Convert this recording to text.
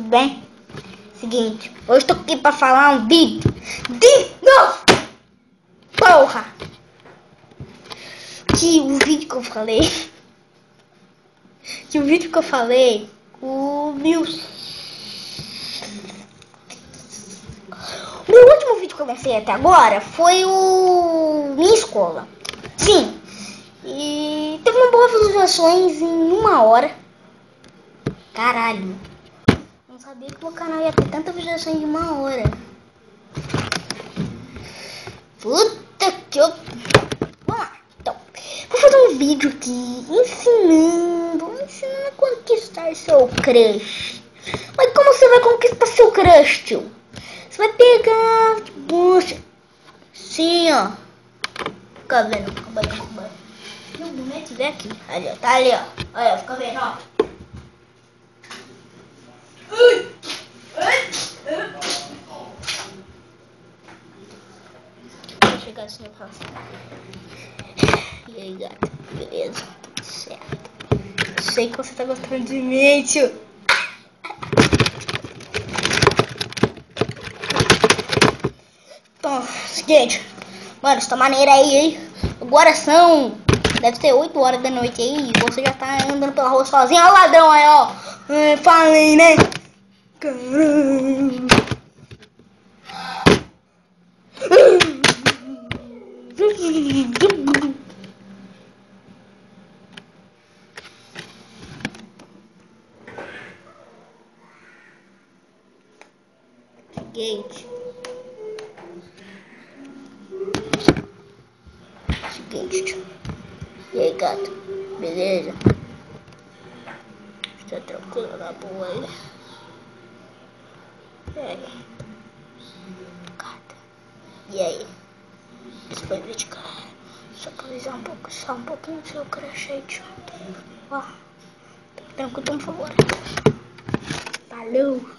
bem? Seguinte, hoje tô aqui pra falar um vídeo de novo. Porra! Que o vídeo que eu falei, o meu último vídeo que eu lancei até agora foi o minha escola. Sim, e teve uma boa visualizações em 1 hora. Caralho, não sabia que o meu canal ia ter tanta visualização em 1 hora. Puta que eu... Vamos lá, então. Vou fazer um vídeo aqui ensinando a conquistar seu crush. Mas como você vai conquistar seu crush, tio? Você vai pegar, puxa, assim, ó. Fica vendo, não, o boneco vem aqui. Ali, ó, tá ali, ó. Olha, fica vendo, ó. Vou chegar assim e falar assim. E aí, gata, beleza? Tudo certo. Sei que você tá gostando de mim, tio. Então, seguinte. Mano, você tá maneira aí, hein? Agora são... Deve ser 8 horas da noite aí. E você já tá andando pela rua sozinho. Olha o ladrão aí, ó. Falei, né? Caramba. Seguinte, tio. E aí, gato? Beleza? Tá tranquilo na boa aí? E aí? Gata. E aí? Esse foi o vídeo, cara. Só pra avisar só um pouquinho do seu crush aí, tio. Ó. Tranquilo, por favor. Falou!